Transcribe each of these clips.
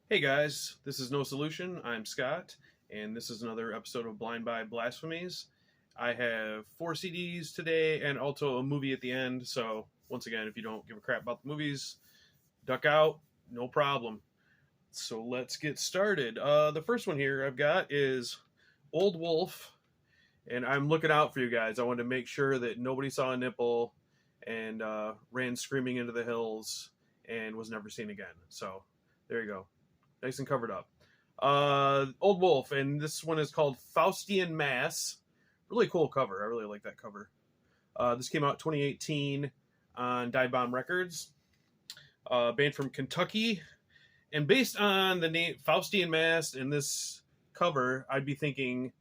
Hey guys, this is No Solution. I'm Scott, and this is another episode of Buy Blasphemies. I have 4 CDs today and also a movie at the end, so once again, if you don't give a crap about the movies, duck out, no problem. So let's get started. The first one here I've got is Old Wolf, and I'm looking out for you guys. I wanted to make sure that nobody saw a nipple and ran screaming into the hills and was never seen again. So there you go. Nice and covered up. Old Wolf, and this one is called Faustian Mass. Really cool cover. I really like that cover. This came out 2018 on Dive Bomb Records. Band from Kentucky. And based on the name Faustian Mass and this cover, I'd be thinking,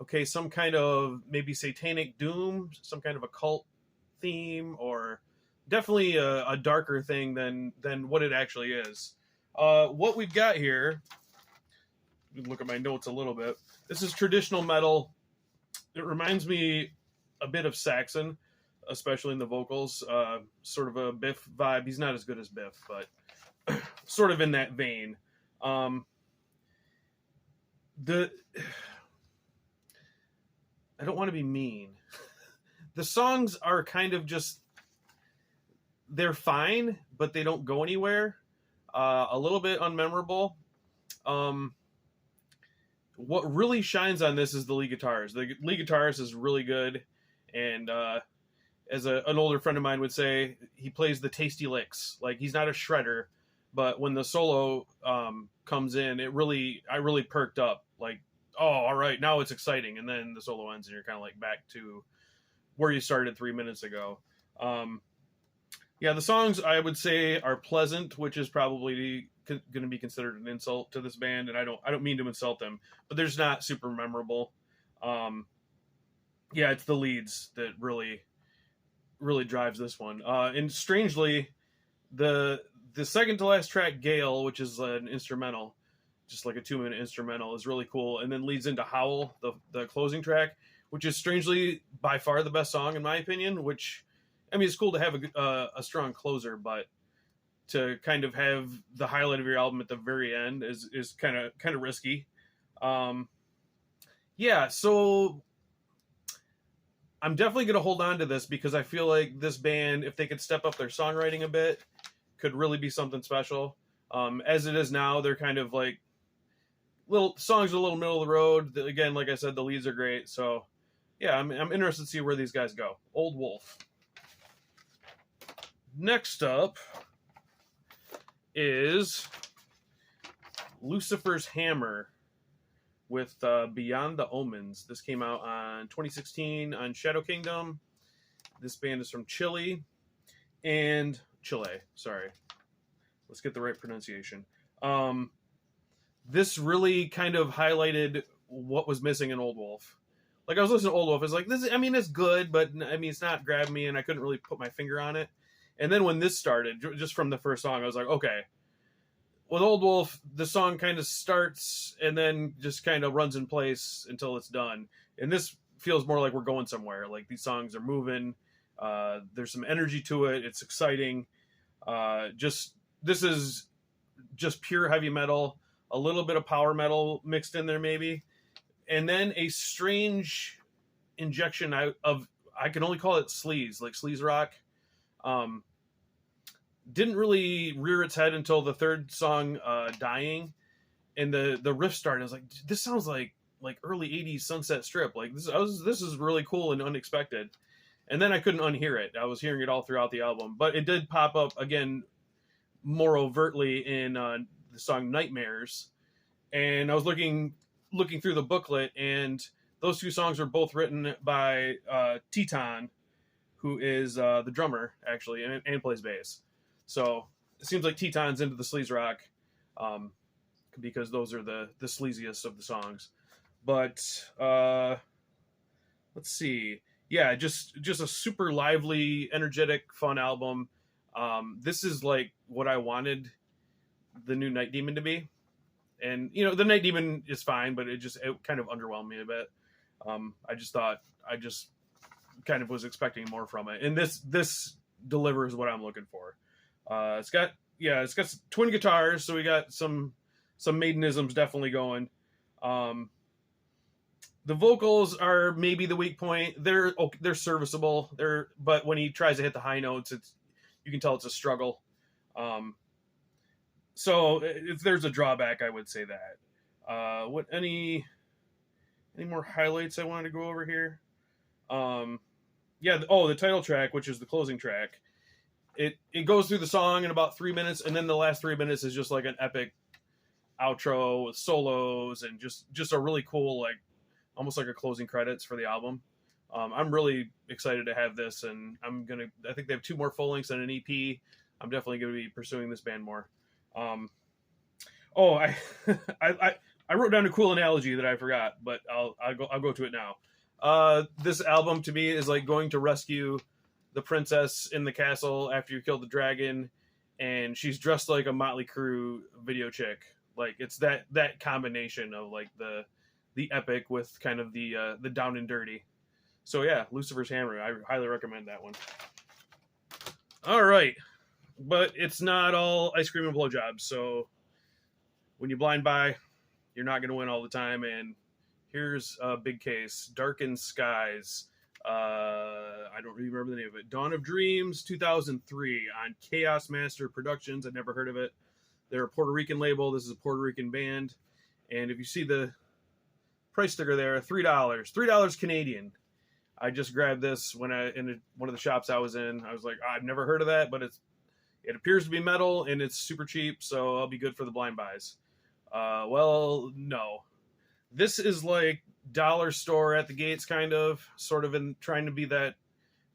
okay, some kind of maybe satanic doom, some kind of occult theme, or definitely a darker thing than what it actually is. What we've got here, look at my notes a little bit. This is traditional metal. It reminds me a bit of Saxon, especially in the vocals. Sort of a Biff vibe. He's not as good as Biff, but sort of in that vein. I don't want to be mean. The songs are kind of just, they're fine, but they don't go anywhere. A little bit unmemorable. What really shines on this is the lead guitars. The lead guitarist is really good, and as an older friend of mine would say, he plays the tasty licks. Like, he's not a shredder, but when the solo comes in, I really perked up. Like, oh, all right, now it's exciting, and then the solo ends, and you're kind of like back to where you started 3 minutes ago. Yeah, the songs I would say are pleasant, which is probably going to be considered an insult to this band, and I don't mean to insult them, but they're just not super memorable. Yeah, it's the leads that really drives this one. And strangely, the second to last track, Gale, which is an instrumental, just like a 2-minute instrumental, is really cool, and then leads into Howl, the closing track, which is strangely by far the best song in my opinion. Which, I mean, it's cool to have a strong closer, but to kind of have the highlight of your album at the very end is kind of risky. Yeah, so I'm definitely going to hold on to this because I feel like this band, if they could step up their songwriting a bit, could really be something special. As it is now, they're kind of like little songs are a little middle of the road. Again, like I said, the leads are great. So yeah, I'm interested to see where these guys go. Old Wolf. Next up is Lucifer's Hammer with Beyond the Omens. This came out on 2016 on Shadow Kingdom. This band is from Chile. Sorry. Let's get the right pronunciation. This really kind of highlighted what was missing in Old Wolf. Like, I was listening to Old Wolf, it's like, this, I mean, it's good, but I mean, it's not grabbing me, and I couldn't really put my finger on it. And then when this started, just from the first song, I was like, okay. With Old Wolf, the song kind of starts and then just kind of runs in place until it's done. And this feels more like we're going somewhere. Like, these songs are moving. There's some energy to it. It's exciting. This is just pure heavy metal, a little bit of power metal mixed in there maybe. And then a strange injection of, I can only call it sleaze, like sleaze rock. Didn't really rear its head until the third song, Dying, and the riff started. I was like, this sounds like early 80s Sunset Strip. Like, this is really cool and unexpected. And then I couldn't unhear it. I was hearing it all throughout the album, but it did pop up again more overtly in the song Nightmares. And I was looking through the booklet, and those two songs were both written by Teton, who is the drummer, actually, and plays bass. So it seems like Teton's into the sleaze rock, because those are the sleaziest of the songs. But let's see. Yeah, just a super lively, energetic, fun album. This is like what I wanted the new Night Demon to be. And, you know, the Night Demon is fine, but it kind of underwhelmed me a bit. I just kind of was expecting more from it. And this delivers what I'm looking for. It's got twin guitars, so we got some some Maidenisms definitely going. The vocals are maybe the weak point. They're serviceable. But when he tries to hit the high notes, you can tell it's a struggle. So if there's a drawback, I would say that. What any more highlights I wanted to go over here? The title track, which is the closing track. It goes through the song in about 3 minutes, and then the last 3 minutes is just like an epic outro with solos and just a really cool, like almost like a closing credits for the album. I'm really excited to have this, and I think they have 2 more full lengths and an EP. I'm definitely gonna be pursuing this band more. I I wrote down a cool analogy that I forgot, but I'll go to it now. This album to me is like going to rescue the princess in the castle after you kill the dragon, and she's dressed like a Motley Crue video chick. Like it's that combination of like the epic with kind of the down and dirty. So yeah, Lucifer's Hammer. I highly recommend that one. All right, but it's not all ice cream and blowjobs. So when you blind buy, you're not going to win all the time. And here's a big case: Darkened Skies. I don't really remember the name of it. Dawn of Dreams, 2003 on Chaos Master Productions. I've never heard of it. They're a Puerto Rican label. This is a Puerto Rican band. And if you see the price sticker there, $3 Canadian. I just grabbed this when in one of the shops I was in. I was like, I've never heard of that, but it appears to be metal and it's super cheap, so I'll be good for the blind buys. Well, no. This is like dollar store at the gates, kind of, sort of in trying to be that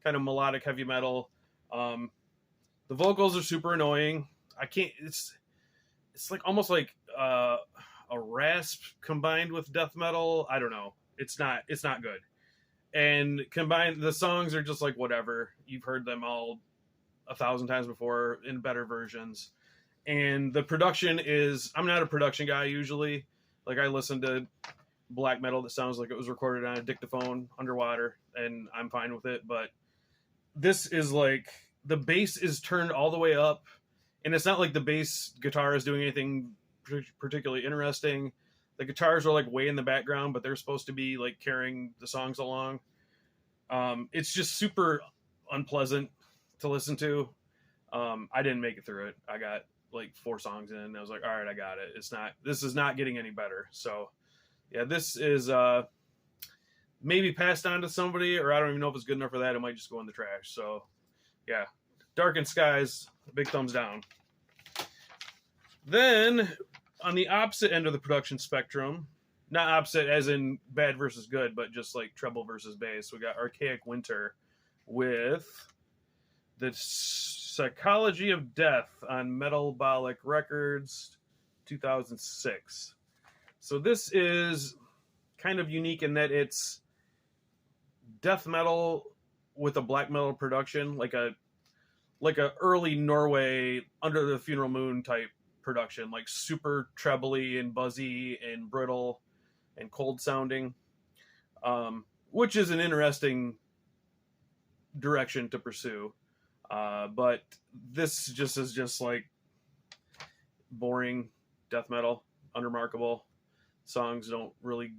kind of melodic heavy metal. The vocals are super annoying. It's like almost like a rasp combined with death metal. I don't know. It's not good. And combined, the songs are just like whatever. You've heard them all 1,000 times before in better versions. And the production is, I'm not a production guy usually. Like I listen to black metal that sounds like it was recorded on a dictaphone underwater, and I'm fine with it. But this is like, the bass is turned all the way up, and it's not like the bass guitar is doing anything particularly interesting. The guitars are like way in the background, but they're supposed to be like carrying the songs along. It's just super unpleasant to listen to. I didn't make it through it. I got like 4 songs in, and I was like, all right, I got it. This is not getting any better. So yeah, this is maybe passed on to somebody, or I don't even know if it's good enough for that. It might just go in the trash. So yeah, Darkened Skies, big thumbs down. Then on the opposite end of the production spectrum, not opposite as in bad versus good, but just like treble versus bass, we got Archaic Winter with the Psychology of Death on Metalbolic Records, 2006. So this is kind of unique in that it's death metal with a black metal production, like a early Norway Under the Funeral Moon type production, like super trebly and buzzy and brittle and cold sounding, which is an interesting direction to pursue. But this is just like boring death metal, unremarkable. Songs don't really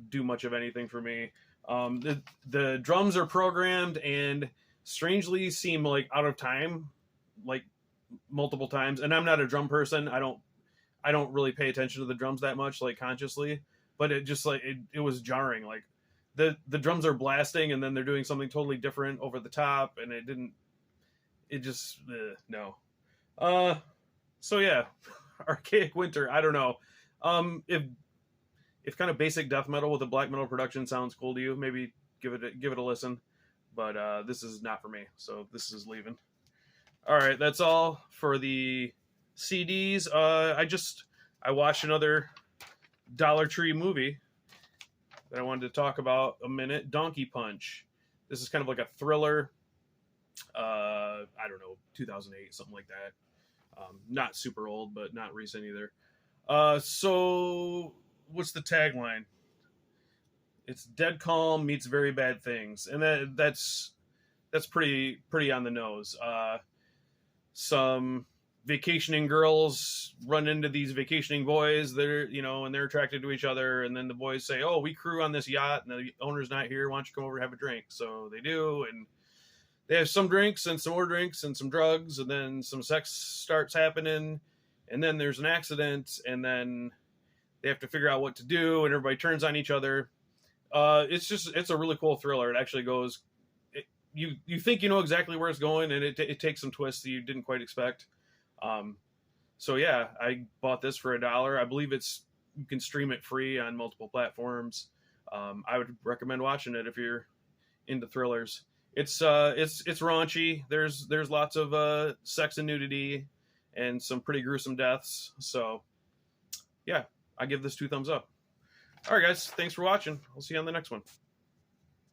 do much of anything for me. The drums are programmed and strangely seem like out of time, like multiple times. And I'm not a drum person. I don't really pay attention to the drums that much, like consciously, but it just like it was jarring. Like the drums are blasting and then they're doing something totally different over the top, and no. So yeah, Archaic Winter. I don't know. If kind of basic death metal with a black metal production sounds cool to you, maybe give it a listen. But this is not for me, so this is leaving. All right, that's all for the CDs. I watched another Dollar Tree movie that I wanted to talk about a minute. Donkey Punch. This is kind of like a thriller. I don't know, 2008, something like that. Not super old, but not recent either. So what's the tagline? It's dead calm meets very bad things, and that's pretty on the nose. Some vacationing girls run into these vacationing boys that are, and they're attracted to each other. And then the boys say, "Oh, we crew on this yacht and the owner's not here. Why don't you come over and have a drink?" So they do. And they have some drinks and some more drinks and some drugs. And then some sex starts happening. And then there's an accident. And then they have to figure out what to do. And everybody turns on each other. It's a really cool thriller. It actually goes, you think you know exactly where it's going, and it takes some twists that you didn't quite expect. So yeah, I bought this for $1. I believe you can stream it free on multiple platforms. I would recommend watching it if you're into thrillers. It's raunchy. There's lots of sex and nudity and some pretty gruesome deaths. So yeah, I give this 2 thumbs up. All right, guys, thanks for watching. We'll see you on the next one.